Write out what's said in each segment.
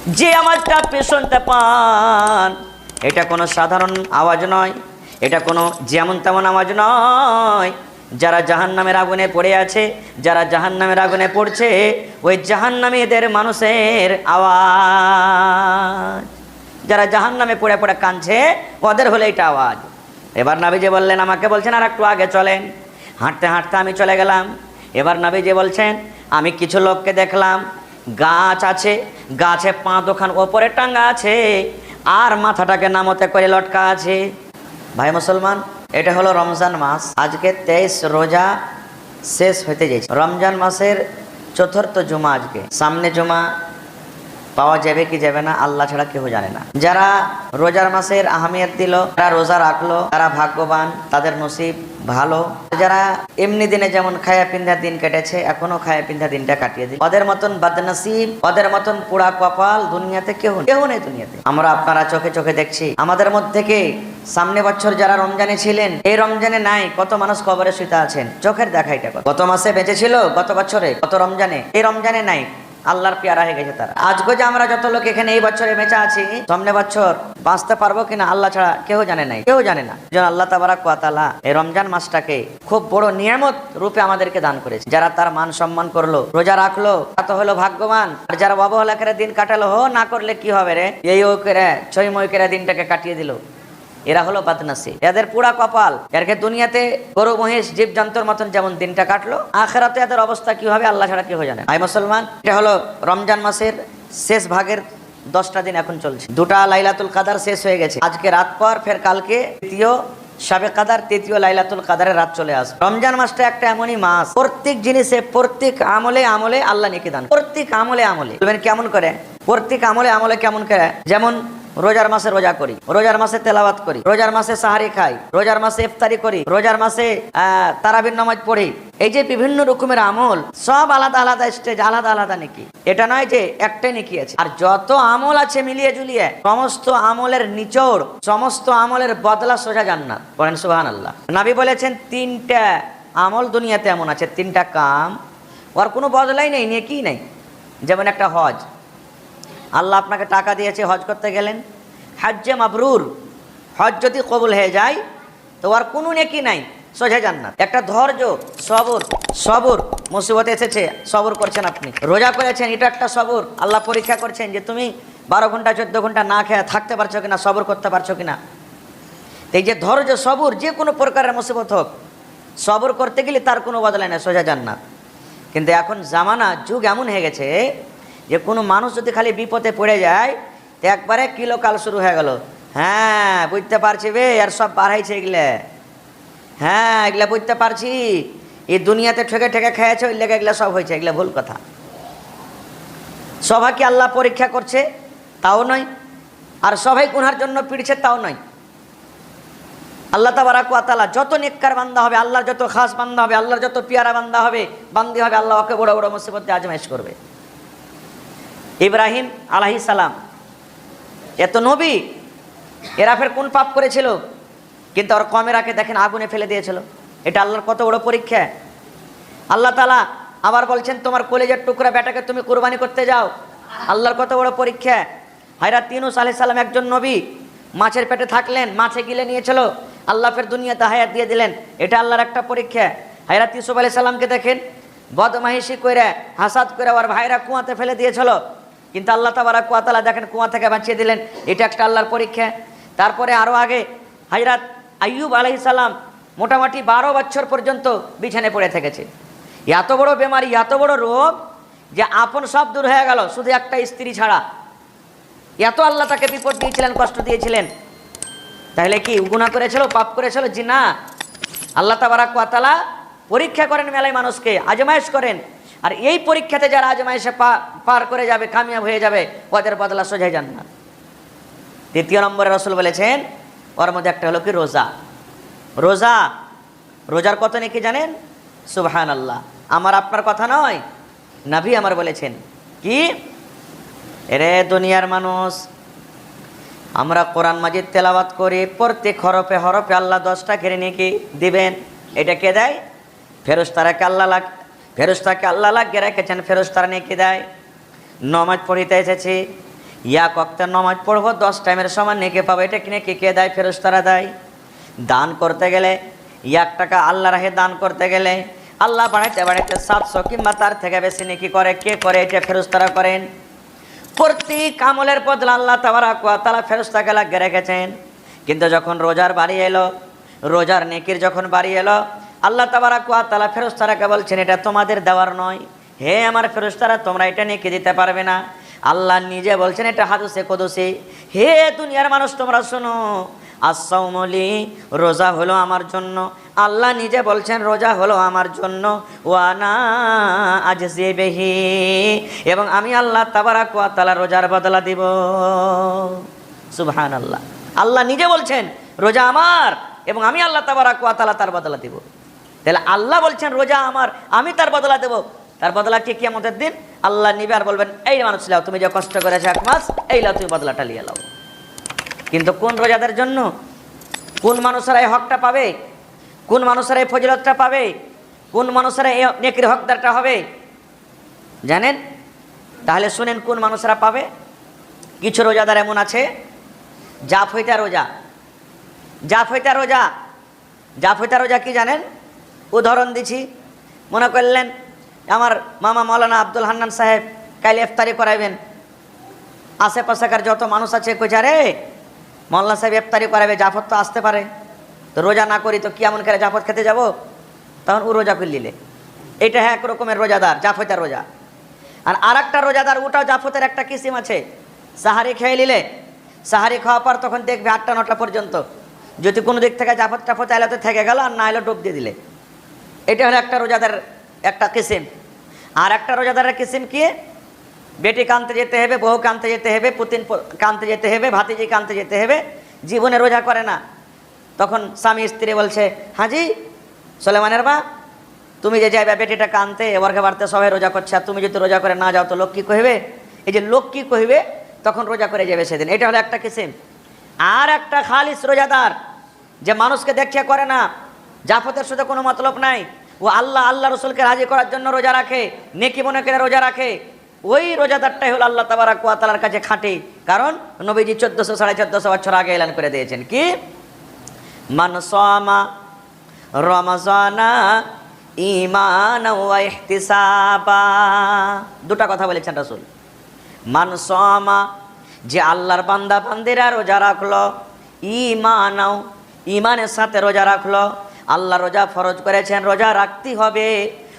যে আওয়াজটা আপনি শুনতে পান এটা কোনো সাধারণ আওয়াজ নয়, এটা কোনো যেমন তেমন আওয়াজ নয়। যারা জাহান্নামের আগুনে পড়ে আছে, যারা জাহান্নামের আগুনে পড়ছে, ওই জাহান্নামীদের মানুষের আওয়াজ। যারা জাহান্নামে পড়ে পড়ে কাঁদছে ওদের হলে এটা আওয়াজ। এবার নবীজি বললেন, আমাকে বলছেন আর একটু আগে চলেন। হাঁটতে হাঁটতে আমি চলে গেলাম। এবার নবীজি বলছেন, আমি কিছু লোককে দেখলাম, গাছ আছে, গাছে পা দোকান ওপরে টাঙ্গা আছে, আর মাথাটাকে নামতে করে লটকা আছে। ভাই মুসলমান, এটা হলো রমজান মাস। আজকে 23 রোজা শেষ হতে যাচ্ছে। রমজান মাসের চতুর্থ জুমা আজকে। সামনে জুমা পাওয়া যাবে কি যাবে না আল্লাহ ছাড়া কেউ জানে না। যারা রোজার মাসের আহমিয়ত দিল, যারা রোজা রাখলো, তারা ভাগ্যবান, তাদের নসিব ভালো। যারা এমনি দিনে যেমন খায়া পিন্ধা দিন কেটেছে, এখনো খায়া পিন্ধা দিনটা কাটিয়ে দিল, ওদের মতন বদনসিব, ওদের মতন পোড়া কপাল দুনিয়াতে কেউ নেই দুনিয়াতে। আমরা আপনারা চোখে চোখে দেখছি, আমাদের মধ্যে থেকে সামনে বছর যারা রমজানে ছিলেন, এই রমজানে নাই, কত মানুষ কবরে শুতে আছেন, চোখের দেখা এটা। গত মাসে বেঁচে ছিল, গত বছরে, গত রমজানে, এই রমজানে নাই, আল্লাহর পেয়ারা হয়ে গেছে তারা। আজকে যে আমরা যত লোক এখানে এই বছরে বেঁচে আছি, সামনে বছর বাঁচতে পারবো কিনা আল্লাহ ছাড়া কেউ জানে নাই, কেউ জানে না। যেন আল্লাহ তাবারাক ওয়া তাআলা এই রমজান মাসটাকে খুব বড় নিয়ামত রূপে আমাদেরকে দান করেছে। যারা তার মান সম্মান করলো, রোজা রাখলো, তা তো হলো ভাগ্যবান। আর যারা অবহেলা করে দিন কাটালো, না করলে কি হবে রে, এই ও করে ছয়ময় করে দিনটাকে কাটিয়ে দিল, এরা হলো বদনসিব, এদের পুরা কপাল। এরকে দুনিয়াতে গরু মহিষ জীব জন্তুর মতন যেমন দিনটা কাটলো, আখিরাতে এদের অবস্থা কি হবে আল্লাহ ছাড়া কেউ জানে। আই মুসলমান, এটা হলো রমজান মাসের শেষ ভাগের 10টা দিন এখন চলছে। 2টা লাইলাতুল কাদার শেষ হয়ে গেছে। আজকে রাত পর ফের কালকে তৃতীয় শাবে কাদার, তৃতীয় লাইলাতুল কাদারের রাত চলে আসবে। রমজান মাসটা একটা এমনই মাস, প্রত্যেক জিনিসে, প্রত্যেক আমলে আমলে আল্লাহ নেকি দান। প্রত্যেক আমলে আমলে বলবেন কেমন করে? প্রত্যেক আমলে আমলে কেমন করে? যেমন রোজার মাসে রোজা করি, রোজার মাসে তেলাওয়াত করি, রোজার মাসে সাহারি খাই, রোজার মাসে ইফতারি করি, রোজার মাসে তারাবির নামাজ পড়ি। এই যে বিভিন্ন রকমের আমল, সব আলাদা আলাদা স্টেজ, আলাদা আলাদা নেকি। এটা নয় যে একটাই নেকি আছে। আর যত আমল আছে মিলিয়ে জুলিয়ে, সমস্ত আমলের নিচড়, সমস্ত আমলের বদলা সোজা জান্নাত। বলেন সুবহানাল্লাহ। নবী বলেছেন 3টা আমল দুনিয়াতে এমন আছে, 3টা কাম, ওর কোনো বদলাই নেই, নেকি নাই। যেমন একটা হজ, আল্লাহ আপনাকে টাকা দিয়েছে, হজ করতে গেলেন, হজ্জে মাবরুর, হজ যদি কবুল হয়ে যায় তো আর কোনো নেকি নাই, সোজা জান্নাত। একটা ধৈর্য, সবর, মুসিবত এসেছে, সবর করছেন আপনি, রোজা করেছেন, এটা একটা সবর। আল্লাহ পরীক্ষা করছেন যে তুমি 12 ঘন্টা 14 ঘন্টা না খেয়ে থাকতে পারছো কিনা, সবর করতে পারছো কিনা। এই যে ধৈর্য, সবর, যে কোনো প্রকারের মুসিবত হোক, সবর করতে গেলে তার কোনো বদলাই না, সোজা জান্নাত। কিন্তু এখন জামানা, যুগ এমন হয়ে গেছে যে কোনো মানুষ যদি খালি বিপদে পড়ে যায় তো একবারে কিলোকাল শুরু হয়ে গেল। হ্যাঁ বুঝতে পারছি বে, আর সব বাড়াইছে এগুলা, হ্যাঁ এগুলা বুঝতে পারছি, এই দুনিয়াতে ঠেকে ঠেকে খেয়েছে, ওই লেগে এগুলা সব হয়েছে, এগুলা ভুল কথা। সবাইকে আল্লাহ পরীক্ষা করছে তাও নয়, আর সবাই গুনার জন্য পিড়ছে তাও নয়। আল্লাহ তাবারাক ওয়া তাআলা যত নেককার বান্দা হবে, আল্লাহর যত খাস বান্দা হবে, আল্লাহর যত পিয়ারা বান্দা হবে, বান্দি হবে, আল্লাহ ওকে বড় বড় মুসিবতে আজমাইশ করবে। ইব্রাহিম আলাইহিস সালাম এত নবী, এরা ফের কোন পাপ করেছিল, কিন্তু ওর কমেরাকে দেখেন আগুনে ফেলে দিয়েছিল। এটা আল্লাহর কত বড় পরীক্ষা। আল্লাহ তাআলা আবার বলছেন তোমার কলেজের টুকরা বেটাকে তুমি কুরবানি করতে যাও, আল্লাহর কত বড় পরীক্ষা। হযরত ইউনূস আলাইহিস সালাম একজন নবী, মাছের পেটে থাকলেন, মাছে গিলে নিয়েছিল, আল্লাহ ফের দুনিয়াতে হায়াত দিয়ে দিলেন, এটা আল্লাহর একটা পরীক্ষা। হযরত ইউসুফ আলাইহিস সালামকে দেখেন, বদমাইশি করে, হাসাদ করে ওর ভাইরা কুয়াতে ফেলে দিয়েছিল, কিন্তু আল্লাহ তাবারাক ওয়া তাআলা দেখেন কুয়া থেকে বাঁচিয়ে দিলেন, এটা একটা আল্লাহর পরীক্ষা। তারপরে আরও আগে হযরত আইয়ুব আলাইহিস সালাম মোটামুটি 12 বছর পর্যন্ত বিছানায় পড়ে থেকেছে। এত বড় বেমারি, এত বড় রোগ যে আপন সব দূর হয়ে গেল, শুধু একটা স্ত্রী ছাড়া। এত আল্লাহ তাকে বিপদ দিয়েছিলেন, কষ্ট দিয়েছিলেন। তাহলে কি গুনাহ করেছিল, পাপ করেছিল? জি না। আল্লাহ তাবারাক ওয়া তাআলা পরীক্ষা করেন মেলায় মানুষকে, আজমাইশ করেন। আর এই পরীক্ষাতে যারা আজমাইশে পার করে যাবে, কামিয়াব হয়ে যাবে, ওদের বদলা সোজাই জান্নাত। 3 নম্বরে রাসূল বলেছেন ওর মধ্যে একটা হলো কি রোজা। রোজার কত নেকি জানেন? সুবহানাল্লাহ। আমার আপনার কথা নয়, নবী আমার বলেছেন কি, এরে দুনিয়ার মানুষ, আমরা কোরআন মাজিদ তেলাওয়াত করি, প্রত্যেক হরফে হরফে আল্লাহ 10টা করে নেকি দিবেন। এটা কে দেয়? ফেরেশতাকে আল্লাহ লাগিয়ে রেখেছেন, ফেরেশতারা নেকি দেয়। নামাজ পড়িতে এসেছি, এক ওয়াক্তের নামাজ পড়বো 10 টাইমের সমান নেকি পাবো। এটা কিনে কে দেয়? ফেরেশতারা দেয়। দান করতে গেলে 1 টাকা আল্লাহ রাহে দান করতে গেলে আল্লাহ বাড়াইতে বাড়াইতে 700 কিংবা তার থেকে বেশি নেকি করে। কে করে? এটা ফেরেশতারা করেন। প্রত্যেক আমলের বদলা আল্লাহ তাবারক ওয়া তাআলা ফেরেশতাকে লাগিয়ে রেখেছেন। কিন্তু যখন রোজার বাড়ি এলো, রোজার নেকির যখন বাড়ি এলো, আল্লাহ তাবারক ওয়া তাআলা ফেরেশতারাকে বলছেন এটা তোমাদের দেওয়ার নয়। হে আমার ফেরেশতারা, তোমরা এটা নেকি দিতে পারবে না। আল্লাহ নিজে বলছেন, এটা হাদিসে কুদসি। হে দুনিয়ার মানুষ তোমরা শোনো, as-সাওমুলি, রোজা হলো আমার জন্য। আল্লাহ নিজে বলছেন রোজা হলো আমার জন্য। ওয়ানা আজজি বিহি, এবং আমি আল্লাহ তাবারক ওয়া তাআলা রোজার বদলা দিব। সুবহানাল্লাহ। আল্লাহ নিজে বলছেন রোজা আমার এবং আমি আল্লাহ তাবারক ওয়া তাআলা তার বদলা দিব। তাহলে আল্লাহ বলছেন রোজা আমার, আমি তার বদলা দেব। তার বদলা কি? কিয়ামতের দিন আল্লাহ নিবে আর বলবেন এই মানুষ লাও, তুমি যে কষ্ট করেছো 1 মাস, এই লাও তুমি বদলাটা নিয়ে লাও। কিন্তু কোন রোজাদের জন্য? কোন মানুষেরা এই হকটা পাবে? কোন মানুষেরা এই ফজিলতটা পাবে? কোন মানুষেরা এই নেকির হকদারটা হবে জানেন? তাহলে শুনেন কোন মানুষেরা পাবে। কিছু রোজাদার এমন আছে, জাফইতা রোজা। জাফইতা রোজা, জাফইতা রোজা কি জানেন? উদাহরণ দিচ্ছি। মনে করলেন আমার মামা মৌলানা আব্দুল হান্নান সাহেব কাল ইফতারি করাইবেন। আশেপাশেকার যত মানুষ আছে কইছে রে মৌলানা সাহেব ইফতারি করাবে, জাফর তো আসতে পারে, তো রোজা না করি তো কি এমন করে জাফর খেতে যাব? তখন ও রোজা করে নিলে। এটা হ্যাঁ এক রকমের রোজাদার, জাফতের রোজা। আর একটা রোজাদার, ওটাও জাফতের একটা কিসিম আছে। সাহারি খেয়ে নিলে, সাহারি খাওয়ার পর তখন দেখবে 8টা-9টা পর্যন্ত, যদি কোনো দিক থেকে জাফত টাফত এলে তো থেকে গেল, আর না এলো ডুব দিয়ে দিলে। এটা হলো একটা রোজাদার একটা কিসিম। আর একটা রোজাদারের কিসিম কি? বেটি কানতে যেতে হবে, বউ কানতে যেতে হবে, পুতিন কানতে যেতে হবে, ভাতিজি কানতে যেতে হবে, জীবনে রোজা করে না। তখন স্বামী স্ত্রী বলছে, হাজি সোলেমানের বা তুমি যে যাইবা বেটিটা কানতে, এবারকে বাড়তে সবাই রোজা করছে, আর তুমি যদি রোজা করে না যাও তো লোক কি কহিবে? এই যে লোক কি কহিবে, তখন রোজা করে যাবে সেদিন। এটা হলো একটা কিসিম। আর একটা খালিস রোজাদার, যে মানুষকে দেখিয়া করে না, জাফতের সাথে কোনো মতলব নাই, ও আল্লাহ রসুলকে রাজি করার জন্য রোজা রাখে, নেকি মনে করে রোজা রাখে। ওই রোজাদারটাই হলো আল্লাহ তাবারক ওয়া তাআলার কাছে খাঁটি। কারণ নবীজি 1400-1450 বছর আগে এলান করে দিয়েছেন কি? মান সামা রমাজানা ঈমানান ওয়া ইহতিসাবা। দুটা কথা বলেছেন রাসূল। মান সামা, যে আল্লাহর বান্দা বান্দিরা রোজা রাখলো, ঈমানাও, ঈমানের সাথে রোজা রাখলো, আল্লাহ রোজা ফরজ করেছেন, রোজা রাখতেই হবে।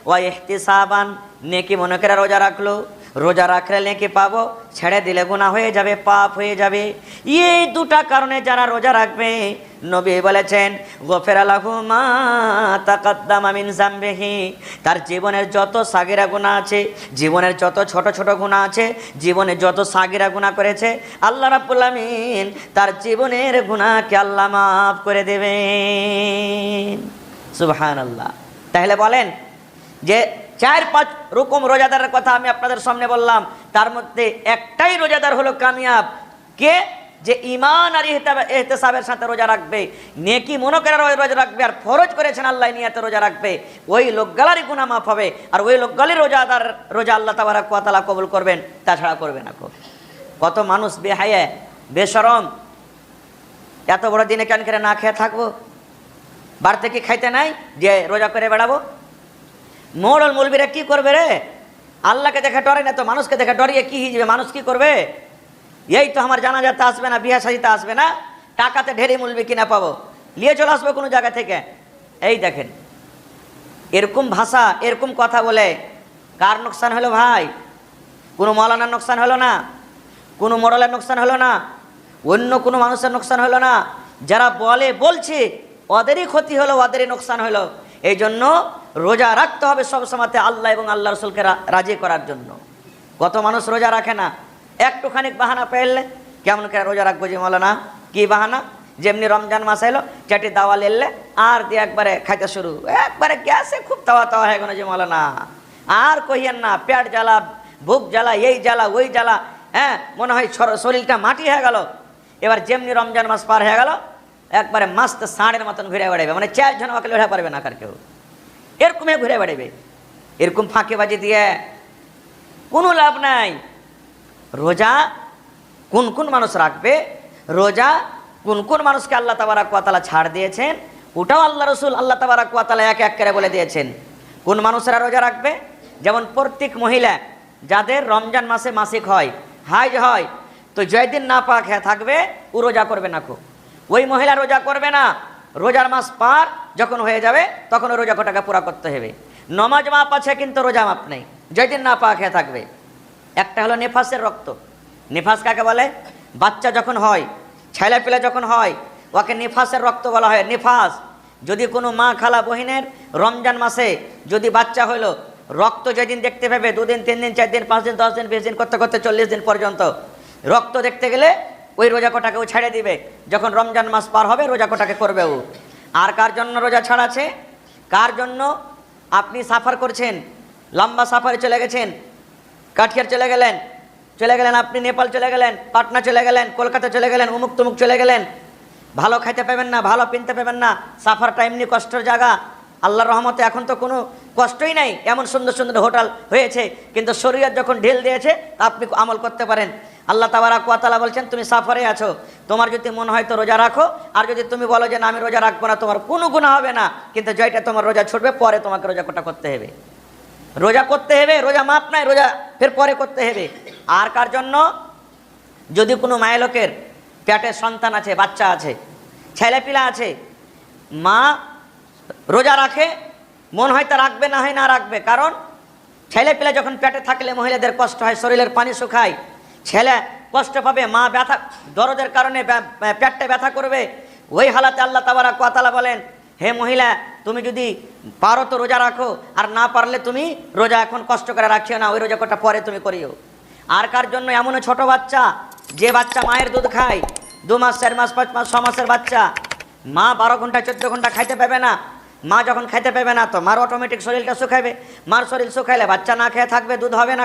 ওয়া ইহতিসাবান, নেকি মনে করে রোজা রাখলো। রোজা রাখলে নেকি পাবো, ছেড়ে দিলে গুনাহ হয়ে যাবে, পাপ হয়ে যাবে। এই দুটা কারণে যারা রোজা রাখবে, নবী বলেছেন গফিরা লাহু মা তাকাদ্দামা মিন যামবিহি, তার জীবনের যত সাগিরা গুনাহ আছে, জীবনের যত ছোট ছোট গুনাহ আছে, জীবনে যত সাগিরা গুনাহ করেছে, আল্লাহ রাব্বুল আমিন তার জীবনের গুনাহকে আল্লাহ মাফ করে দেবেন। সুবহানাল্লাহ। তাহলে বলেন যে 4-5 রকম রোজাদারের কথা আমি আপনাদের সামনে বললাম, তার মধ্যে একটাই রোজাদার হলো কামিয়াব। কে? যে ঈমান আর ইহতিসাবের সাথে রোজা রাখবে, নেকি মনে করে রোজা রাখবে, আর ফরজ করেছেন আল্লাহ নিয়তে রোজা রাখবে, ওই লোকগুলারই গুনাহ মাফ হবে। আর ওই লোকগুলির রোজাদার রোজা আল্লাহ তাবারক ওয়া তাআলা কবুল করবেন, তাছাড়া করবে না। কত মানুষ বেহায়া বেশরম, এত বড় দিনে কেন করে না খেয়ে থাকবো? বাড়িতে কি খাইতে নাই যে রোজা করে বেড়াবো? মোড়ল মৌলবীরা কি করবে রে? আল্লাহকে দেখে ডরে না তো মানুষকে দেখে ডরিয়ে কি হিজবে? মানুষ কি করবে? এই তো আমার জানাজাতে আসবে না, বিয়া শাদিতে আসবে না, টাকাতে ঢেরে মৌলবী কিনা পাবো, নিয়ে চলে আসবে কোনো জায়গা থেকে। এই দেখেন এরকম ভাষা, এরকম কথা বলে কার নোকসান হলো ভাই? কোনো মৌলানার নোকসান হলো না, কোনো মোড়লের নোকসান হলো না, অন্য কোনো মানুষের নোকসান হলো না। যারা বলছে ওদেরই ক্ষতি হলো, ওদেরই নোকসান হলো। এই জন্য রোজা রাখতে হবে সবসময়তে আল্লাহ এবং আল্লাহ রসুলকে রাজি করার জন্য। কত মানুষ রোজা রাখে না, একটুখানি বাহানা পেলে কেমন করে রোজা রাখবো যে মৌলানা? কি বাহানা? যেমনি রমজান মাস এলো চারটি দাওয়া এলে আর দিয়ে একবারে খাইতে শুরু, একবারে গ্যাসে খুব তাওয়া তাওয়া হয়ে গেল যে মৌলানা আর কহিয়েন না, পেট জ্বালা, বুক জ্বালা, এই জ্বালা ওই জ্বালা, হ্যাঁ মনে হয় শরীরটা মাটি হয়ে গেল। এবার যেমনি রমজান মাস পার হয়ে গেল একবারে মাস্ত ষাঁড়ের মতন ঘুরে বেড়াবে, মানে 4 জন ওকে লড়া পারবে না কার কেউ, এরকম ঘুরে বেড়াবে। এরকম ফাঁকিবাজি দিয়ে কোনো লাভ নাই। রোজা কোন কোন মানুষ রাখবে রোজা, কোন কোন মানুষকে আল্লাহ তাবারাক ওয়া তাআলা ছাড় দিয়েছেন, ওটাও আল্লাহ রসুল আল্লাহ তাবারাক ওয়া তাআলা এক এক করে বলে দিয়েছেন। কোন মানুষেরা রোজা রাখবে? যেমন প্রত্যেক মহিলা যাদের রমজান মাসে মাসিক হয়, হাইজ হয়, তো যেদিন না পাক খেয়ে থাকবে ও রোজা করবে না। ওই মহিলা রোজা করবে না। রোজার মাস পার যখন হয়ে যাবে তখন ওই রোজা কটাকে পুরা করতে হবে। নমাজ মাপ আছে কিন্তু রোজা মাপ নেই, যেদিন না পাক খেয়ে থাকবে। একটা হলো নেফাসের রক্ত। নেফাস কাকে বলে? বাচ্চা যখন হয়, ছেলে পেলে যখন হয়, ওকে নেফাসের রক্ত বলা হয়। নেফাস যদি কোনো মা খালা বহিনের রমজান মাসে যদি বাচ্চা হইলো, রক্ত যেদিন দেখতে পাবে 2 দিন 3 দিন 4 দিন 5 দিন 10 দিন 20 দিন করতে করতে 40 দিন পর্যন্ত রক্ত দেখতে গেলে ওই রোজা কটাকে ও ছেড়ে দিবে। যখন রমজান মাস পার হবে রোজা কটাকে করবে ও। আর কার জন্য রোজা ছাড়া আছে? কার জন্য? আপনি সাফার করছেন, লম্বা সাফারে চলে গেছেন, কাঠিয়ার চলে গেলেন, আপনি নেপাল চলে গেলেন, পাটনা চলে গেলেন, কলকাতা চলে গেলেন, অমুক তমুক চলে গেলেন, ভালো খাইতে পাবেন না, ভালো পিনতে পাবেন না, সাফারটা এমনি কষ্টের জায়গা। আল্লাহর রহমতে এখন তো কোনো কষ্টই নাই, এমন সুন্দর সুন্দর হোটেল হয়েছে, কিন্তু শরীয়ত যখন ঢেল দিয়েছে তা আপনি আমল করতে পারেন। আল্লাহ তাবারাক ওয়া তাআলা বলছেন তুমি সাফারে আছো, তোমার যদি মনে হয় তো রোজা রাখো, আর যদি তুমি বলো যে না আমি রোজা রাখবো না, তোমার কোনো গুনাহ হবে না, কিন্তু যেটা তোমার রোজা ছুটবে পরে তোমাকে রোজা কোটা করতে হবে। রোজা করতে হবে, রোজা মাপ নাই, রোজা ফের পরে করতে হবে। আর কার জন্য? যদি কোনো মায়ের লোকের পেটে সন্তান আছে, বাচ্চা আছে, ছেলেপিলা আছে, মা রোজা রাখে, মন হয় তা রাখবে, না হয় না রাখবে। কারণ ছেলেপিলা যখন পেটে থাকলে মহিলাদের কষ্ট হয়, শরীরের পানি শুকায়, ছেলে কষ্ট পাবে, মা ব্যথা দরদের কারণে পেটটা ব্যথা করবে। ওই হালাতে আল্লাহ তাবারাক ওয়া তাআলা বলেন হে মহিলা তুমি যদি পারো তো রোজা রাখো, আর না পারলে তুমি রোজা এখন কষ্ট করে রাখিও না, ওই রোজা কটা পরে তুমি করিও। আর কার জন্য? এমন ছোট বাচ্চা, যে বাচ্চা মায়ের দুধ খায়, 2 মাস 4 মাস 5 মাস 6 মাসের বাচ্চা, মা 12 ঘন্টা 14 ঘন্টা খাইতে পাবে না। মা যখন খাইতে পাবে না তো মার অটোমেটিক শরীরটা শুকাইবে, মার শরীর শুকাইলে বাচ্চা না খেয়ে থাকবে, দুধ হবে না,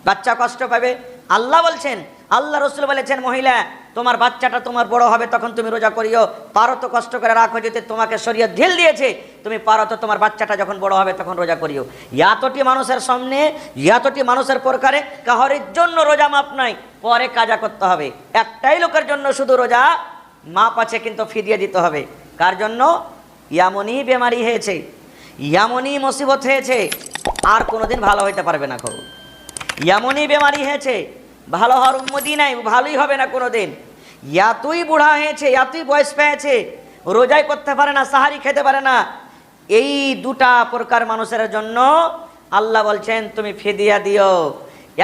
বাচ্চা কষ্ট পাবে। আল্লাহ বলছেন, আল্লাহ রসুল বলেছেন মহিলা তোমার বাচ্চাটা তোমার বড় হবে তখন তুমি রোজা করিও, পারো তো কষ্ট করে রাখো, যদি তোমাকে শরীয়ত ঢিল দিয়েছে তুমি পারো তো তোমার বাচ্চাটা যখন বড় হবে তখন রোজা করিও। এতটি মানুষের সামনে, এতটি মানুষের প্রকারে কাহরির জন্য রোজা মাপ নাই, পরে কাজা করতে হবে। একটাই লোকের জন্য শুধু রোজা মাপ আছে, কিন্তু ফিদিয়া দিতে হবে। কার জন্য? এমনই বেমারি হয়েছে, এমনই মুসিবত হয়েছে, আর কোনোদিন ভালো হইতে পারবে না। এমনই বেমারি হয়েছে, ভালো হওয়ার উম্মতি নাই, ভালোই হবে না কোনোদিন। এতই বুড়া হয়েছে, এতই বয়স পেয়েছে, রোজাই করতে পারে না, সাহারি খেতে পারে না। এই 2টা প্রকার মানুষের জন্য আল্লাহ বলছেন তুমি ফিদিয়া দিও।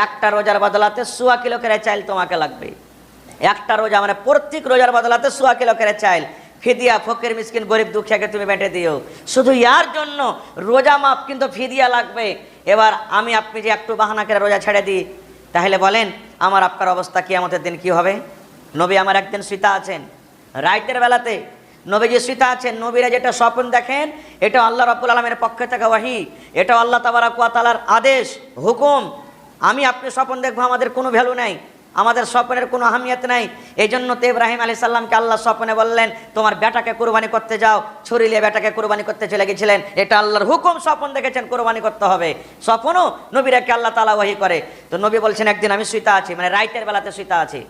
একটা রোজার বদলাতে 100 কিলো করে চাল তোমাকে লাগবে। একটা রোজা মানে প্রত্যেক রোজার বদলাতে 100 কিলো করে চাল ফিদিয়া ফকির মিসকিন গরিব দুঃখীকে তুমি বেঁটে দিও। শুধু ইয়ার জন্য রোজা মাপ, কিন্তু ফিদিয়া লাগবে। এবার আমি আপনি যে একটু বাহানা করে রোজা ছেড়ে দিই, তাহলে বলেন আমার আপনার অবস্থা কিয়ামতের দিন কি হবে? নবী আমার একদিন শুইতা আছেন, রাতের বেলাতে নবীজি শুইতা আছেন। নবীরা যেটা স্বপ্ন দেখেন এটা আল্লাহ রাব্বুল আলামিনের পক্ষ থেকে ওয়াহি, এটা আল্লাহ তাবারাক ওয়া তাআলার আদেশ হুকুম। আমি আপনি স্বপ্ন দেখবো, আমাদের কোনো ভ্যালু নাই, আমাদের স্বপ্নের কোনো আহমিয়ত নাই। এই জন্য তো ইব্রাহিম আলাইহিস সালামকে আল্লাহ স্বপ্নে বললেন তোমার বেটাকে কুরবানি করতে যাও, ছুরি নিয়ে বেটাকে কুরবানি করতে চলে গেছিলেন, এটা আল্লাহর হুকুম। স্বপ্ন দেখেছেন কুরবানি করতে হবে, স্বপ্নও নবীরাকে আল্লাহ তাআলা ওয়াহি করে। তো নবী বলছেন একদিন আমি শুইতা আছি, মানে রাতের বেলাতে শুইতা আছি,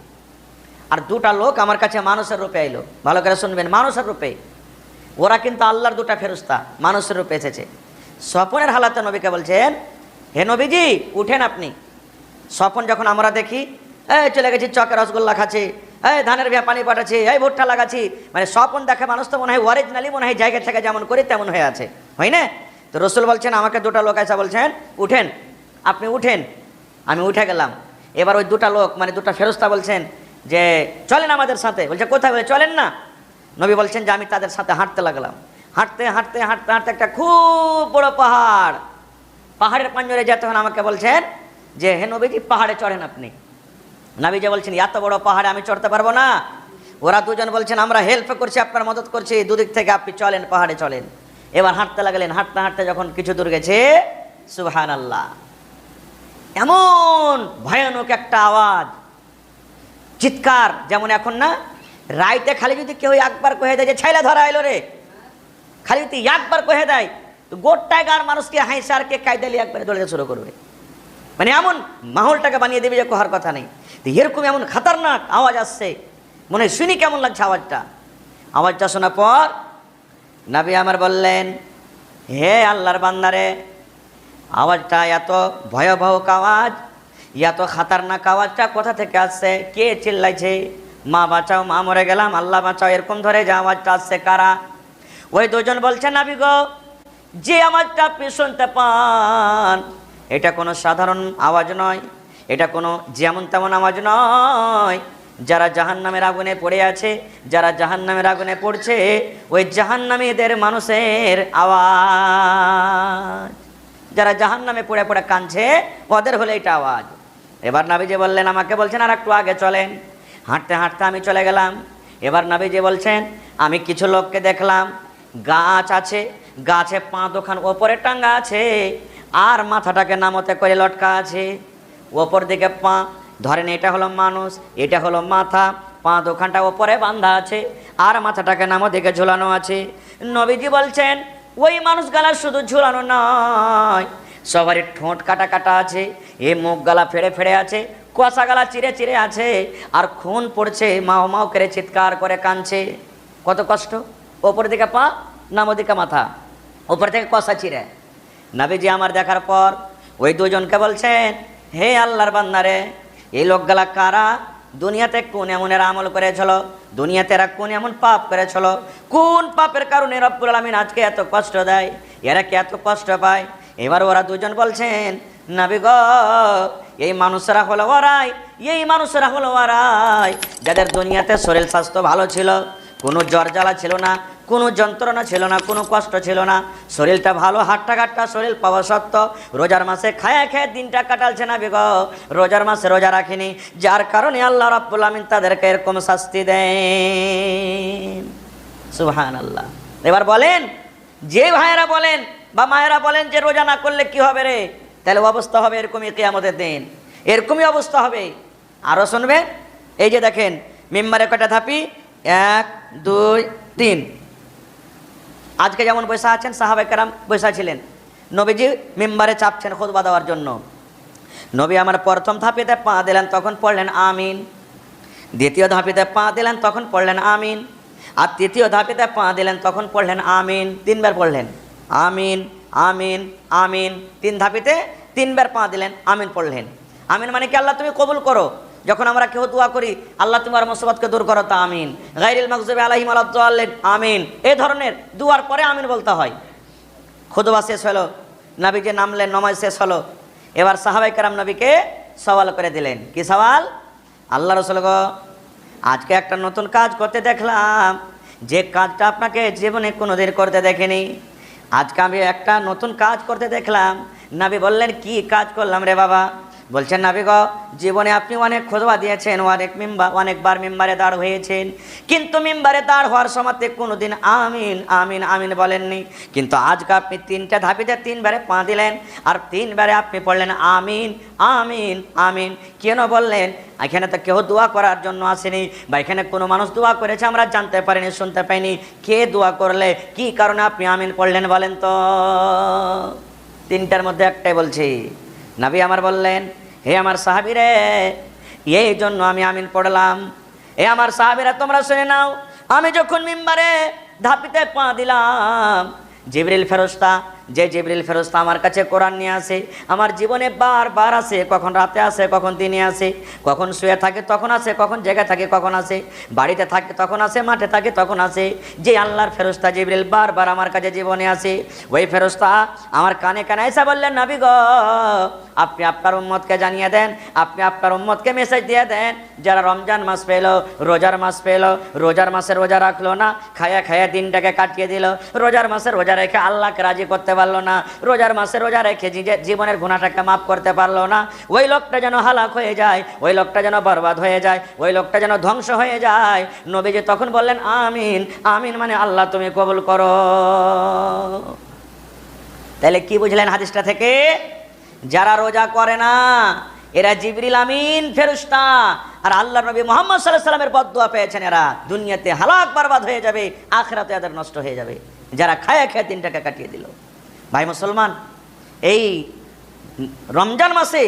আর 2টা লোক আমার কাছে মানুষের রূপে এলো। ভালো করে শুনবেন, মানুষের রূপে। ওরা কিন্তু আল্লাহর 2টা ফেরেশতা মানুষের রূপে এসেছে। স্বপ্নের হালাতে নবীকে বলছেন হে নবীজি উঠেন আপনি। স্বপ্ন যখন আমরা দেখি, এই চলে গেছি চকের রসগোল্লা খাচ্ছি, এই ধানের ভিয়া পানি পাঠাচ্ছি, এই ভুট্টা লাগাচ্ছি, মানে স্বপ্ন দেখে মানুষ তো মনে হয় অরিজিনালি মনে হয় জায়গা থেকে যেমন করি তেমন হয়ে আছে, হয় না? তো রসুল বলছেন আমাকে 2টা লোক এসে বলছেন উঠেন, আপনি উঠেন। আমি উঠে গেলাম। এবার ওই 2টা লোক মানে 2টা ফেরেশতা বলছেন যে চলেন আমাদের সাথে। বলছে কোথায়? বলে চলেন না। নবী বলছেন যে আমি তাদের সাথে হাঁটতে লাগলাম। হাঁটতে হাঁটতে হাঁটতে হাঁটতে একটা খুব বড় পাহাড়, পাহাড়ের পাঞ্জরে যেতে হন আমাকে বলছেন যে হে নবীজি পাহাড়ে চড়েন আপনি। নবীজি বলছেন এত বড় পাহাড়ে আমি চড়তে পারবো না। ওরা 2জন বলছেন আমরা হেল্প করছি, আপনার মদত করছি, দুদিক থেকে আপনি চলেন, পাহাড়ে চলেন। এবার হাঁটতে লাগলেন। হাঁটতে হাঁটতে যখন কিছু দূর গেছে, সুবহানাল্লাহ, এমন ভয়ানক একটা আওয়াজ, চিৎকার, যেমন এখন না রাইতে খালি যদি কেউ একবার কহে দেয় যে ছেলে ধরা এলো রে, খালি যদি একবার কহে দেয় তো গোটায় গার মানুষকে হাইসারকে কায়দালি একবারে দৌড়াতে শুরু করবে, মানে এমন মাহলটাকে বানিয়ে দেবে যে কোহার কথা নেই। তো এরকম এমন খাতারনাক আওয়াজ আসছে, মনে হয় শুনি কেমন লাগছে আওয়াজটা শোনার পর নবী আমার বললেন, হে আল্লাহর বান্দারে, আওয়াজটা এত ভয়াবহ আওয়াজ, এত খাতারনাক আওয়াজটা কোথা থেকে আসছে? কে চিল্লাইছে? মা বাঁচাও, মা মরে গেলাম, আল্লাহ বাঁচাও, এরকম ধরে যে আওয়াজটা আসছে কারা? ওই দুজন বলছেন, নবী গো, যে আওয়াজটা আপনি শুনতে পান এটা কোনো সাধারণ আওয়াজ নয়, এটা কোনো যেমন তেমন আওয়াজ নয়। যারা জাহান্নামের আগুনে পড়ে আছে, যারা জাহান্নামের আগুনে পড়ছে, ওই জাহান্নামীদের মানুষের আওয়াজ। যারা জাহান্নামে পড়ে পড়ে কাঁদছে ওদের হলে এটা আওয়াজ। এবার নবীজি বললেন, আমাকে বলছেন আর একটু আগে চলেন। হাঁটতে হাঁটতে আমি চলে গেলাম। এবার নবীজি বলছেন, আমি কিছু লোককে দেখলাম, গাছ আছে, গাছে পা দুখান ওপরে টাঙ্গা আছে, আর মাথাটাকে নামতে করে লটকা আছে। ওপর দিকে পা, ধরেন এটা হলো মানুষ, এটা হলো মাথা, পা দুখানটা ওপরে বাঁধা আছে, আর মাথাটাকে নামো দিকে ঝুলানো আছে। নবীজি বলছেন, ওই মানুষগুলা শুধু ঝুলানো নয়, সবারই ঠোঁট কাটা কাটা আছে, এ মুখ গালা ফেড়ে ফেড়ে আছে, কষা গালা চিরে চিরে আছে, আর খুন পড়ছে, মাও মাও করে চিৎকার করে কাঁদছে। কত কষ্ট! ওপর দিকে পা, নামো দিকে মাথা, ওপর থেকে কষা চিরে। নবীজি আমার দেখার পর ওই দুজনকে বলছেন, হে আল্লাহর বান্দারে, এই লোকগুলা কারা? দুনিয়াতে কোন এমনের আমল করেছিল? দুনিয়াতে এরা কোন এমন পাপ করেছিল? কোন পাপের কারণে রব্বুল আলামিন আজকে এত কষ্ট দেয়? এরা কি এত কষ্ট পায়? এবার ওরা দুজন বলছেন, নবী গো, এই মানুষেরা হলো ওরাই, এই মানুষেরা হলো ওরাই যাদের দুনিয়াতে শরীর স্বাস্থ্য ভালো ছিল, কোনো জ্বর জ্বালা ছিল না, কোনো যন্ত্রণা ছিল না, কোনো কষ্ট ছিল না, শরীরটা ভালো, হাট্টা কাট্টা শরীর পাওয়া সত্ত্বেও রোজার মাসে খায়া খেয়ে দিনটা কাটালছে না বেগ, রোজার মাসে রোজা রাখিনি, যার কারণে আল্লাহ রাব্বুল আমিন তাদেরকে এরকম শাস্তি দেন। সুবহানাল্লাহ। এবার বলেন, যে ভাইয়েরা বলেন বা মায়েরা বলেন যে রোজা না করলে কি হবে রে, তাহলে অবস্থা হবে এরকমই কিয়ামতের দিন, এরকমই অবস্থা হবে। আরও শুনবে, এই যে দেখেন মিম্বারে কয়টা ধাপি, 1 2 3। আজকে যেমন বৈশা আছেন, সাহাবায়ে কেরাম বৈশা ছিলেন, নবীজি মিম্বারে চাপছেন খুতবা দেওয়ার জন্য। নবী আমার প্রথম ধাপিতে পা দিলেন, তখন পড়লেন আমিন। দ্বিতীয় ধাপিতে পা দিলেন, তখন পড়লেন আমিন। আর তৃতীয় ধাপিতে পা দিলেন, তখন পড়লেন আমিন। 3 বার পড়লেন আমিন আমিন আমিন। 3 ধাপিতে 3 বার পা দিলেন, আমিন পড়লেন। আমিন মানে কি? আল্লাহ তুমি কবুল করো। যখন আমরা কেউ দোয়া করি, আল্লাহ তোমার মুসিবতকে দূর করো, তা আমিন। গায়রিল মাগযুবি আলাইহিম ওয়ালাদ-দাল্লিন, আমিন। এই ধরনের দুয়ার পরে আমিন বলতে হয়। খুতবা শেষ হলো, নবীজি নামলেন, নামাজ শেষ হলো। এবার সাহাবায়ে কেরাম নবীকে সওয়াল করে দিলেন। কি সওয়াল? আল্লাহ রাসূল গো, আজকে একটা নতুন কাজ করতে দেখলাম, যে কাজটা আপনাকে জীবনে কোনোদিন করতে দেখেনি। আজকে আমি একটা নতুন কাজ করতে দেখলাম। নবী বললেন, কি কাজ করলাম রে বাবা? বলছেন, নবী গো, জীবনে আপনি অনেক খুতবা দিয়েছেন, অনেকবার মিম্বারে দাঁড় হয়েছেন, কিন্তু মিম্বারে দাঁড় হওয়ার সময়তে কোনোদিন আমিন আমিন আমিন বলেননি। কিন্তু আজকে আপনি 3টা ধাপিতে 3 বারে পা দিলেন, আর 3 বারে আপনি পড়লেন আমিন আমিন আমিন। কেন বললেন? এখানে তো কেউ দোয়া করার জন্য আসেনি, বা এখানে কোনো মানুষ দোয়া করেছে আমরা জানতে পারিনি, শুনতে পাইনি। কে দোয়া করলে, কি কারণে আপনি আমিন পড়লেন বলেন তো? 3টার মধ্যে একটাই বলছি। নবী আমার বললেন, হে আমার সাহাবীরে, এই জন্য আমি আমিন পড়লাম। হে আমার সাহাবীরা, তোমরা শুনে নাও, আমি যখন মিম্বারে ধাপিতে পা দিলাম, জিবরিল ফেরেশতা, যে জিবরিল ফেরেশতা আমার কাছে কোরআন নিয়ে আসে, আমার জীবনে বারবার আসে, কখন রাতে আসে, কখন দিনে আসে, কখন শুয়ে থাকে তখন আসে, কখন জেগে থাকে কখন আসে, বাড়িতে থাকে তখন আসে, মাঠে থাকে তখন আসে। যে আল্লাহর ফেরেশতা জিবরিল বারবার আমার কাছে জীবনে আসে, ওই ফেরেশতা আমার কানে কানে এসে বললেন, নবী গো, আপনি আপনার উম্মতকে জানিয়ে দেন, আপনি আপনার উম্মতকে মেসেজ দিয়ে দেন, যারা রমজান মাস পেল, রোজার মাস পেল, রোজার মাসে রোজা রাখলো না, খায়া খায়া দিনটাকে কাটিয়ে দিল, রোজার মাসে রোজা রেখে আল্লাহকে রাজি করতে পারলো না, রোজার মাসে রোজা রেখে জীবনের গুনাহটাকে মাফ করতে পারলো না, ওই লোকটা যেন হালাক হয়ে যায়, ওই লোকটা যেন বরবাদ হয়ে যায়, ওই লোকটা যেন ধ্বংস হয়ে যায়। নবীজি তখন বললেন আমিন আমিন, মানে আল্লাহ তুমি কবুল করো। তাহলে কি বুঝলেন হাদিসটা থেকে? যারা রোজা করে না এরা জিবরিল আমিন ফেরেশতা, আর আল্লাহর নবী মুহাম্মদ সাল্লাল্লাহু আলাইহি ওয়াসাল্লামের বদদুয়া পেয়েছেন, এরা দুনিয়াতে হালাক বরবাদ হয়ে যাবে, আখিরাতে এদের নষ্ট হয়ে যাবে, যারা খায়া খেয়ে দিনটাকে কাটিয়ে দিল। ভাই মুসলমান, এই রমজান মাসে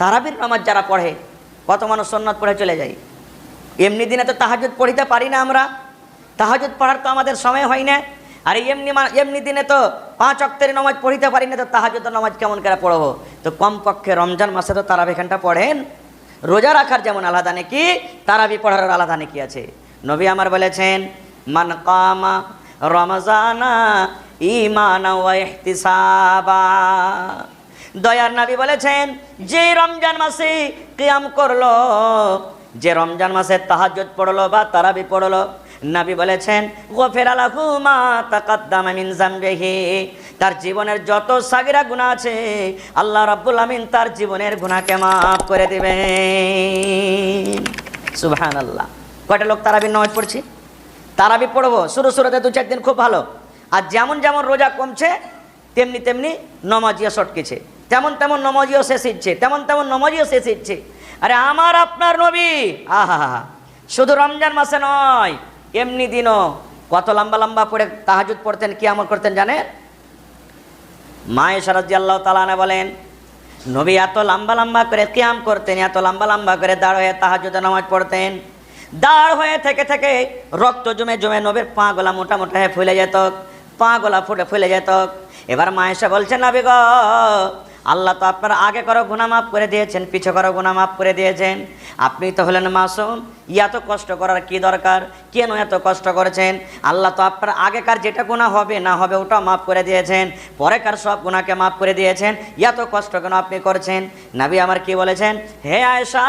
তারাবির নামাজ যারা পড়ে, কত মানুষ সুন্নাত পড়ে চলে যায়। এমনি দিনে তো তাহাজ্জুদ পড়িতে পারি না আমরা, তাহাজ্জুদ পড়ার তো আমাদের সময় হয় না। আর এমনি দিনে তো 5 ওয়াক্তের নামাজ পড়িতে পারি না, তো তাহাজ্জুদের নামাজ কেমন করে পড়বো? তো কমপক্ষে রমজান মাসে তো তারাবি খানটা পড়েন। রোজা রাখার যেমন আলাদা নাকি, তারাবি পড়ার আলাদা নাকি আছে। নবী আমার বলেছেন, মান কামা রমজানা ঈমানা ওয়া ইহতিসাবা। দয়ার নবী বলেছেন, যে রমজান মাসে কিয়াম করলো, যে রমজান মাসে তাহাজ্জুদ পড়লো বা তারাবি পড়লো, নবী বলেছেন গফিরা লাহু মা তাকাদ্দামা মিন যামবিহি, তার জীবনের যত সাগিরা গুনাহ আছে আল্লাহ রাব্বুল আমিন তার জীবনের গুনাহকে মাফ করে দিবেন। সুবহানাল্লাহ। কয়টা লোক তারাবির নামাজ পড়ছি? তারাবি পড়বো শুরুতে 2-4 দিন খুব ভালো, আর যেমন যেমন রোজা কমছে তেমনি তেমনি নমাজিও সটকেছে, তেমন তেমন নমাজিও শেষ ইচ্ছে, তেমন তেমন নমাজিও শেষ ইচ্ছে। আরে আমার আপনার নবী আহা শুধু রমজান মাসে নয়, এমনি দিনও কত লম্বা লম্বা পড়ে তাহাজ্জুদ পড়তেন, কি আমল করতেন জানেন? মা আয়েশা রাদিয়াল্লাহু তাআলা আনহা বলেন, নবী এত লম্বা লম্বা করে কিয়াম করতেন, এত লম্বা লম্বা করে দাঁড় হয়ে তাহাজ্জুদের নামাজ পড়তেন। দাঁড় হয়ে থেকে থেকে রক্ত জমে জমে নবীর পা গোলা মোটা মোটা হয়ে ফুলে যেত, পা গোলা ফুলে যেত। এবার মা আয়েশা বলছেন, নবী গো, আল্লাহ তো আপনার আগে করো গুনাহ মাফ করে দিয়েছেন, পিছে করো গুনাহ মাফ করে দিয়েছেন, আপনি তো হলেন মাসুম, এত কষ্ট করার কি দরকার? কেন এত কষ্ট করেছেন? আল্লাহ তো আপনার আগেকার যেটা গুনাহ হবে না হবে ওটাও মাফ করে দিয়েছেন, পরেকার সব গুনাহকে মাফ করে দিয়েছেন, এত কষ্ট কেন আপনি করছেন? নবী আমার কি বলেছেন, হে আয়েশা,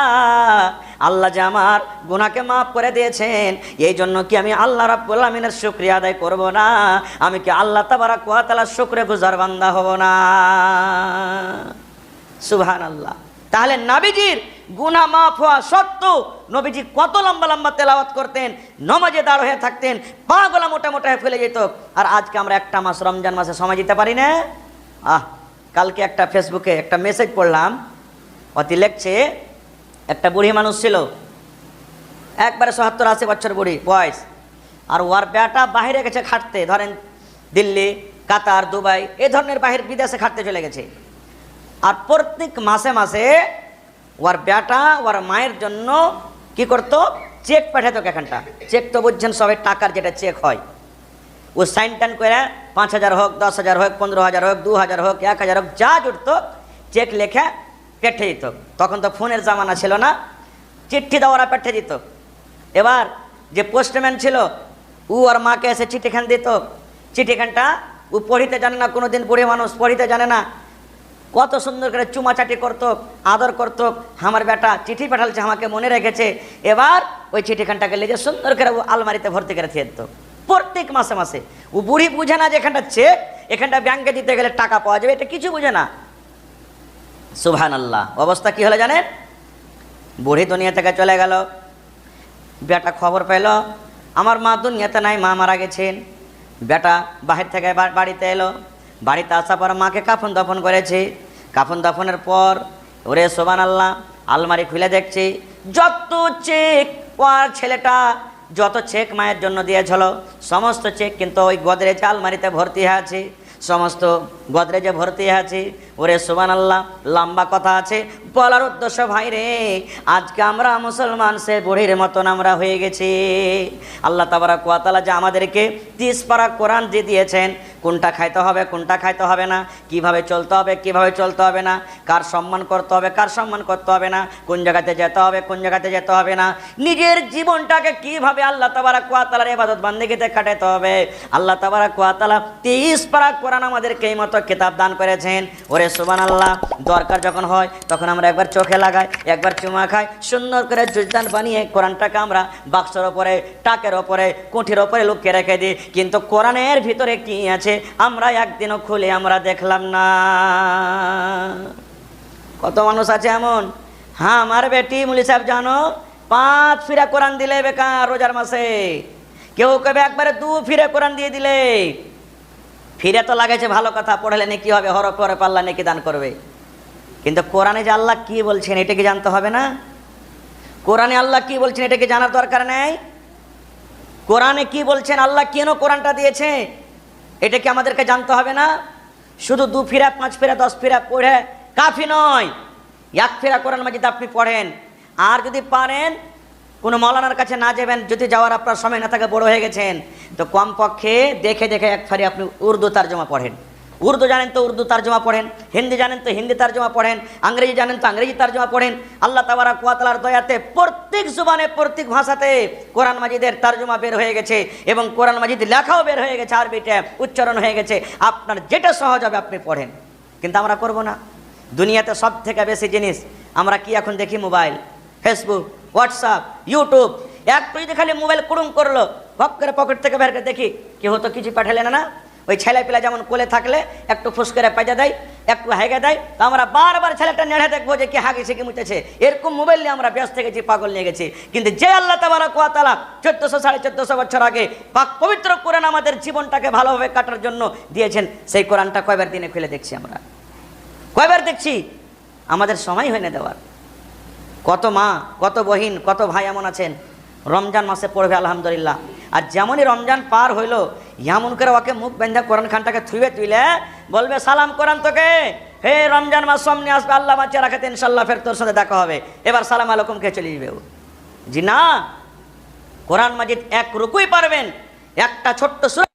আল্লাহ যে আমার গুনাহকে মাফ করে দিয়েছেন, এই জন্য কি আমি আল্লাহ রাব্বুল আমিনের শুকরিয়া আদায় করব না? আমি কি আল্লাহ তাবারক ওয়া তাআলার শুকরগুজার বান্দা হব না? সুবহানাল্লাহ। তাহলে নবীজির গুনাহ মাফ হওয়া সত্ত্বেও নবীজি কত লম্বা লম্বা তেলাওয়াত করতেন, নামাজে দাঁড় হয়ে থাকতেন, পা গলা মোটা মোটা হয়ে ফেলে যেত। আর আজকে আমরা একটা মাস রমজান মাসে সময় দিতে পারি না। কালকে একটা ফেসবুকে একটা মেসেজ পড়লাম, অতি লেখছে, একটা বুড়ি মানুষ ছিল, একবারে ৭০-৮০ বছর বুড়ি বয়স, আর ওর বেটা বাইরে গেছে খাটতে, ধরেন দিল্লি, কাতার, দুবাই এই ধরনের বাহির বিদেশে খাটতে চলে গেছে। আর প্রত্যেক মাসে মাসে ওর বেটা ওর মায়ের জন্য কি করতো, চেক পাঠাতো। এখানটা চেক তো বুঝছেন সবাই, টাকার যেটা চেক হয়, ও সাইন টাইন করে ৫,০০০ হোক, ১০,০০০ হোক, ১৫,০০০ হোক, ২,০০০ হোক, ১,০০০ হোক, যা জুটতো চেক লেখে পেঠে দিত। তখন তো ফোনের জামানা ছিল না, চিঠি দেওয়ারা পেঠে দিত। এবার যে পোস্টম্যান ছিল ও ওর মাকে এসে চিঠিখান দিত। চিঠিখানটা ও পড়িতে জানে না, কোনোদিন বুড়ি মানুষ পড়িতে জানে না, কত সুন্দর করে চুমাচাটি করতো, আদর করতো। আমার বেটা চিঠি পাঠালছে, আমাকে মনে রেখেছে। এবার ওই চিঠিখানটাকে লেগে সুন্দর করে ও আলমারিতে ভর্তি করে দিয়ে দিত প্রত্যেক মাসে মাসে। ও বুড়ি বুঝে না যে এখানটা চেক, এখানটা ব্যাংকে দিতে গেলে টাকা পাওয়া যাবে, এটা কিছু বুঝে না। সুবহানাল্লাহ। অবস্থা কি হলো জানেন? বুড়ি দুনিয়া থেকে চলে গেল, বেটা খবর পেল আমার মা দুনিয়াতে নাই, মা মারা গেছেন। বেটা বাহির থেকে বাড়িতে এলো, বাড়িতে আসার পর মাকে কাফন দাফন করেছে। কাফন দাফনের পর ওরে সুবহানাল্লাহ, আলমারি খুলে দেখছি যত চেক ওর ছেলেটা যত চেক মায়ের জন্য দিয়েছিল সমস্ত চেক কিন্তু ওই গোদরেজ আলমারিতে ভর্তি আছে, সমস্ত গোদরেজে ভর্তি আছে। ওরে সুবহানাল্লাহ, লম্বা কথা আছে, বলার উদ্দেশ্য ভাই রে, আজকে আমরা মুসলমান সে বুড়ির মতন আমরা হয়ে গেছি। আল্লাহ তাবারক ওয়া তাআলা যে আমাদেরকে 30 পারা কোরআন দিয়ে দিয়েছেন, কোনটা খাইতে হবে কোনটা খাইতে হবে না, কিভাবে চলতে হবে কিভাবে চলতে হবে না, কার সম্মান করতে হবে কার সম্মান করতে হবে না, কোন জায়গাতে যেতে হবে কোন জায়গাতে যেতে হবে না, নিজের জীবনটাকে কিভাবে আল্লাহ তাবারক ওয়া তাআলার ইবাদত বান্দেগিতে কাটাতে হবে, আল্লাহ তাবারক ওয়া তাআলা 30 পারা কোরআন আমাদেরকে এই মতো কিতাব দান করেছেন। ওরে সুবহানাল্লাহ, দরকার যখন হয় তখন আমরা একবার চোখে লাগাই, একবার চুমা খাই, সুন্দর করে জুজদান বানিয়ে কোরআনটাকে আমরা বাক্সের ওপরে, টাকের ওপরে, কুঠির ওপরে লুকিয়ে রেখে দিই। কিন্তু কোরআনের ভিতরে কি আছে আমরা একদিনও খুলে আমরা দেখলাম না। কত মানুষ আছে এমন, হ্যাঁ আমার বেটি মুলি সাহেব জানো 5 ফিরা কোরআন দিলে বেকার রোজার মাসে, কেউ কবে একবারে 2 ফিরে কোরআন দিয়ে দিলে। ফিরে তো লাগেছে ভালো কথা, পড়লে নাকি হবে, হরফ পরে পাল্লা নাকি দান করবে। কিন্তু কোরআনে যে আল্লাহ কি বলছেন এটা কি জানতে হবে না? কোরআনে আল্লাহ কি বলছেন এটা কি জানার দরকার নেই? কোরআনে কি বলছেন, আল্লাহ কেন কোরআনটা দিয়েছে এটা কি আমাদেরকে জানতে হবে না? শুধু 2 ফিরা 5 ফিরা 10 ফিরা পড়ে কাফি নয়। 1 ফিরা কোরআন মাজিদ আপনি পড়েন, আর যদি পারেন কোনো মৌলানার কাছে না যাবেন, যদি যাওয়ার আপনার সময় না থাকে, বড় হয়ে গেছেন, তো কমপক্ষে দেখে দেখে এক ফারি আপনি উর্দু তর্জমা পড়েন। উর্দু জানেন তো উর্দু তর্জমা পড়েন, হিন্দি জানেন তো হিন্দি তর্জমা পড়েন, ইংরেজি জানেন তো ইংরেজি তর্জমা পড়েন। আল্লাহ তাবারাক ওয়া তাআলার দয়াতে প্রত্যেক জুবানে প্রত্যেক ভাষাতে কোরআন মাজিদের তর্জমা বের হয়ে গেছে এবং কোরআন মাজিদ লেখাও বের হয়ে গেছে, আরবিতে উচ্চারণ হয়ে গেছে। আপনার যেটা সহজ হবে আপনি পড়েন, কিন্তু আমরা করব না। দুনিয়াতে সব থেকে বেশি জিনিস আমরা কি এখন দেখি? Mobile, Facebook, WhatsApp, YouTube. একটু যদি খালি মোবাইল কুড়ুম করলো, ভক করে পকেট থেকে বের করে দেখি কেউ তো কিছু পাঠালেন না। ওই ছেলেপিলা যেমন কোলে থাকলে একটু ফুস করে পাজা দেয়, একটু হেগে দেয়, তো আমরা বারবার ছেলেটা নেড়ে দেখবো যে কি হাগেছে কি মুতেছে। এরকম মোবাইল নিয়ে আমরা ব্যস্ত গেছি, পাগল নিয়ে গেছি। কিন্তু যে আল্লাহ তাবারাক ওয়া তাআলা 1400 1450 বছর আগে পাক পবিত্র কোরআন আমাদের জীবনটাকে ভালোভাবে কাটার জন্য দিয়েছেন, সেই কোরআনটা কয়বার দিনে খুলে দেখছি আমরা? কয়বার দেখছি? আমাদের সময় হয় না দেওয়ার। কত মা, কত বহিন, কত ভাই এমন আছেন রমজান মাসে পড়বে আলহামদুলিল্লাহ, আর যেমনই রমজান পার হইলো এমন করে ওকে মুখ বেঁধে কোরআন খানটাকে থুইবে তুইলে বলবে সালাম কোরআন তোকে, হে রমজান মাস সামনে আসবে, আল্লাহ বাঁচিয়ে রাখাতে ইনশাল্লাহ ফের তোর সাথে দেখা হবে, এবার সালাম আলাইকুম কে চলে যাবে। জি না, কোরআন মাজিদ এক রুকুই পারবেন, একটা ছোট্ট সূরা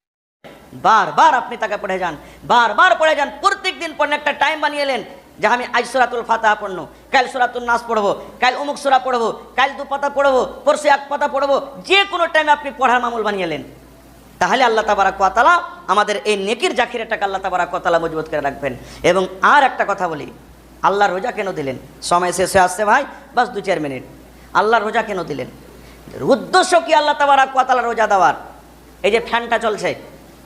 বারবার আপনি তাকে পড়ে যান, বারবার পড়ে যান, প্রত্যেক দিন পড়েন। একটা টাইম বানিয়েলেন যে আমি আজ সূরাতুল ফাতিহা পড়বো, কাল সূরাতুন নাস পড়বো, কাল অমুক সূরা পড়বো, কাল 2 পাতা পড়বো, পরশু 1 পাতা পড়বো। যে কোনো টাইমে আপনি পড়ার মামুল বানিয়েলেন, তাহলে আল্লাহ তাবারাক ওয়া তাআলা আমাদের এই নেকির জাখিরাটাকে আল্লাহ তাবারাক ওয়া তাআলা মজবুত করে রাখবেন। এবং আর একটা কথা বলি, আল্লাহ রোজা কেন দিলেন? সময় শেষ হয়ে আসছে ভাই, বাস 2-4 মিনিট। আল্লাহ রোজা কেন দিলেন? উদ্দেশ্য কি আল্লাহ তাবারাক ওয়া তাআলা রোজা দেওয়ার? এই যে ফ্যানটা চলছে,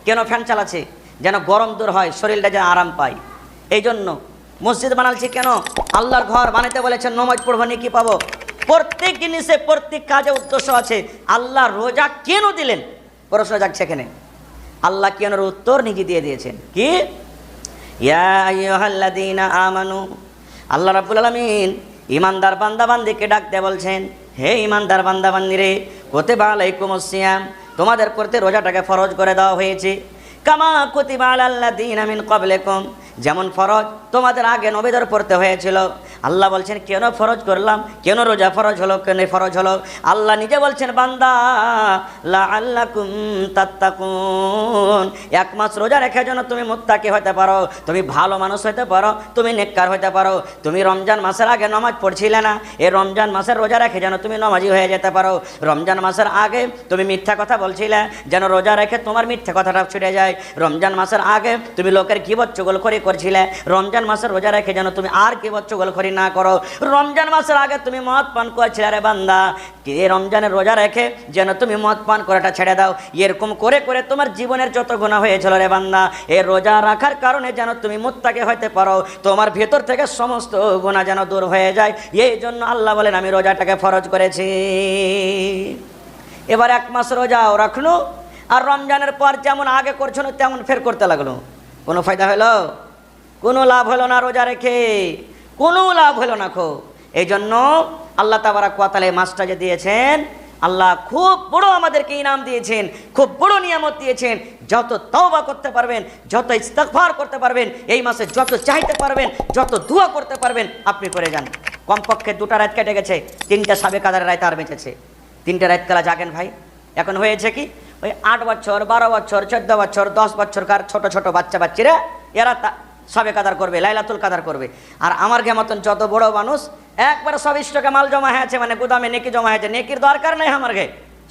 কেন ফ্যান চালাচ্ছে? যেন গরম দূর হয়, শরীরটা যেন আরাম পায়। এই জন্য মসজিদ বানালছি কেন? আল্লাহর ঘর বানাতে বলেছেন, নামাজ পড়বো নেকি পাবো। প্রত্যেক জিনিসে প্রত্যেক কাজে উদ্দেশ্য আছে। আল্লাহ রোজা কেন দিলেন? প্রশ্ন যাচ্ছে এখানে। আল্লাহ কেন উত্তর নিজে দিয়ে দিয়েছেন। কি? ইয়া আইয়ুহাল্লাযীনা আমানু, আল্লাহ রাব্বুল আলামিন ঈমানদার বান্দা বান্দিকে ডাকতে বলছেন, হে ঈমানদার বান্দা বান্দিরে, কুতিবা আলাইকুমুস সিয়াম, তোমাদের করতে রোজাটাকে ফরজ করে দেওয়া হয়েছে। কামা কুতিবা আলাল্লাযীনা মিন ক্বাবলিকুম, যেমন ফরজ তোমাদের আগে নবীদের পড়তে হয়েছিল। আল্লাহ বলছেন কেন ফরজ করলাম, কেন রোজা ফরজ হলো, কেন ফরজ হলো? আল্লাহ নিজে বলছেন, বান্দা লাআল্লাকুম তাত্তাকুন, 1 মাস রোজা রেখে যেন তুমি মুত্তাকি হতে পারো, তুমি ভালো মানুষ হতে পারো, তুমি নেককার হতে পারো। তুমি রমজান মাসের আগে নামাজ পড়ছিলে না, এই রমজান মাসের রোজা রেখে যেন তুমি নামাজি হয়ে যেতে পারো। রমজান মাসের আগে তুমি মিথ্যা কথা বলছিলে, যেন রোজা রেখে তোমার মিথ্যা কথাটা ছুটে যায়। রমজান মাসের আগে তুমি লোকের গীবত চুগলখড়ি করছিলে, রমজান মাসের রোজা রেখে যেন তুমি আর গীবত চুগলখড়ি না করো। রমজান মাসের আগে তুমি মদ পান করছিলে, রে বান্দা, এই রমজানের রোজা রেখে যেন তুমি মদ পান করাটা ছেড়ে দাও। এরকম করে করে তোমার জীবনের যত গুনাহ হয়েছিল রে বান্দা, এই রোজা রাখার কারণে যেন তুমি মুত্তাকি হতে পারো, তোমার ভেতর থেকে সমস্ত গুনাহ যেন দূর হয়ে যায়। এই জন্য আল্লাহ বলেন আমি রোজাটাকে ফরজ করেছি। এবার 1 মাস রোজাও রাখলো, আর রমজানের পর যেমন আগে করছো না তেমন ফের করতে লাগলো। কোনো ফায়দা হলো? কোনো লাভ হলো না রোজা রেখে, কোনো লাভ হলো না। এই জন্য আল্লাহ তাবারাক ওয়া তাআলা মাসটা যে দিয়েছেন, আল্লাহ খুব বড় আমাদেরকে ইনাম দিয়েছেন, খুব বড় নিয়ামত দিয়েছেন। যত তওবা করতে পারবেন, যত ইস্তিগফার করতে পারবেন, এই মাসে যত চাইতে পারবেন, যত দোয়া করতে পারবেন আপনি করে যান। কমপক্ষে 2টা রাত কেটে গেছে, 3টা সাবে কাদারের রাত আর বেঁচেছে। 3টা রাত কালা জাগেন ভাই। এখন হয়েছে কি, ওই 8 বছর, 12 বছর, 14 বছর, 10 বছরকার ছোট ছোট বাচ্চারা এরা সবে কাদার করবে, লাইলাতুল কাদার করবে। আর আমার গে মতন যত বড় মানুষ একবারে সব স্টকে মাল জমা হয়ে আছে, মানে গুদামে নেকি জমা হয়েছে, নেকির দরকার নেই আমার গে,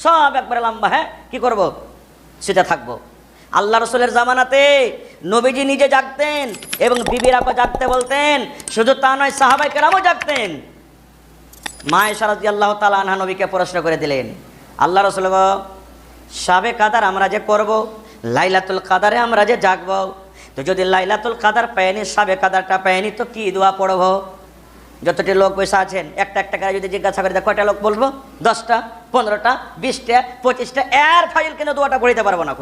সব একবারে লম্বা। হ্যাঁ, কি করব? সেটা থাকবো। আল্লাহ রসুলের জামানাতে নবীজি নিজে জাগতেন এবং বিবিরাকে জাগতে বলতেন। শুধু তা নয়, সাহাবায়ে কেরামও জাগতেন। মা আয়েশা রাদিয়াল্লাহু তাআলা আনহা নবীকে প্রশ্ন করে দিলেন, আল্লাহ রসুল গো, শাবে কাদার আমরা যে করব, লাইলাতুল কাদারে আমরা যে জাগব, তো যদি লাইলাতুল কাদার পায়নি, শাবে কাদারটা পায়নি, তো কি দোয়া পড়ব? যতটি লোক বসে আছেন একটা একটা করে যদি জিজ্ঞাসা করে কয়টা লোক বলবো? 10টা, 15টা, 20টা, 25টা। এর ফাইল কিন্তু দোয়াটা পড়িতে পারবো না।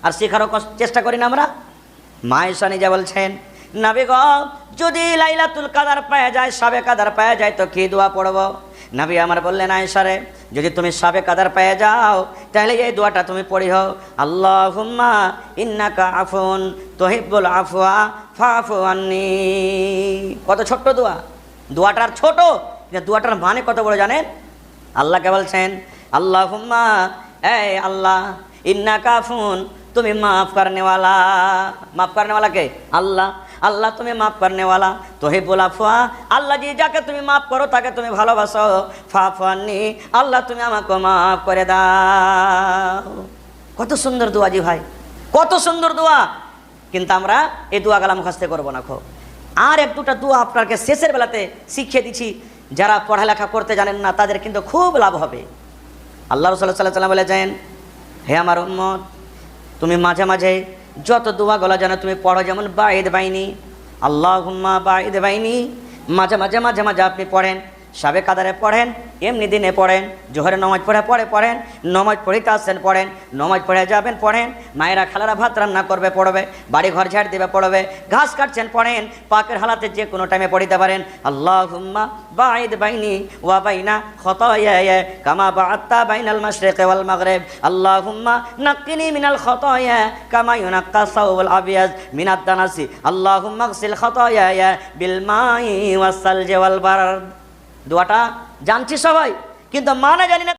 আর শেখারও চেষ্টা করি না আমরা। মা আয়েশা নিজে বলছেন, নবী গো, যদি লাইলাতুল কাদার পাওয়া যায়, শাবে কাদার পাওয়া যায়, তো কি দোয়া পড়ব? নবী আমার বললেন, আয়েশা রে, যদি তুমি শাবে কাদার পেয়ে যাও, তাহলে এই দোয়াটা তুমি পড়িও, আল্লাহুম্মা ইন্নাকা আফুন তুহিব্বুল আফওয়া ফাফু আন্নি। কত ছোট্ট দোয়া, দোয়াটার ছোট, দোয়াটার মানে কত বড় জানেন? আল্লাহকে বলছেন আল্লাহুম্মা, এই আল্লাহ, ইন্নাকা আফুন, তুমি মাফ করনেওয়ালা। মাফ করনেওয়ালা কে? আল্লাহ। আল্লাহ তুমি মাফ করনেওয়ালা, তুহিব্বুল আফওয়া, আল্লাহ জি যাকে তুমি মাফ করো তাকে তুমি ভালোবাসো। ফাফু আন্নি, আল্লাহ তুমি আমাকে মাফ করে দাও। কত সুন্দর দোয়া জি ভাই, কত সুন্দর দোয়া। কিন্তু আমরা এই দোয়া গালা মুখস্থ করবো না। আর এক দুটা দোয়া আপনাকে শেষের বেলাতে শিখিয়ে দিচ্ছি, যারা পড়ালেখা করতে জানেন না তাদের কিন্তু খুব লাভ হবে। আল্লাহ রাসূল সাল্লাল্লাহু আলাইহি ওয়াসাল্লাম বলেছেন, হে আমার উম্মত, তুমি মাঝে মাঝে যত দোয়াগুলো জানো তুমি পড়ো, যেমন বাঈদ বাইনি, আল্লাহুম্মা বাঈদ বাইনি, মাঝে মাঝে মাঝে মাঝে আপনি পড়েন। সাবে কাদারে পড়েন, এমনি দিনে পড়েন, জোহরে নমাজ পড়েন, নমাজ পড়িতে আসছেন পড়েন, নমাজ পড়ে যাবেন পড়েন, মায়েরা খালারা ভাত রান্না করবে পড়বে, বাড়ি ঘর ঝাড় দিবে পড়বে, ঘাস কাটছেন পড়েন, পাকের হালাতে যে কোনো টাইমে পড়িতে পারেন। আল্লাহুম্মা বাঈদ বাইনি ওয়া বাইনা খতায়ায়া কামা বা'আদতা বাইনাল মাশরিকি ওয়াল মাগরিব, আল্লাহুম্মা নাক্কিনি মিনাল খতায়া কামা ইউনাক্কা সাওবুল আবিয়াজ মিনাদ দানাসি, আল্লাহুম্মা আগসিল খতায়ায়া বিল মাই ওয়াস সালজি ওয়াল বারদ। দোয়াটা জানছি সবাই, কিন্তু মানে জানি না।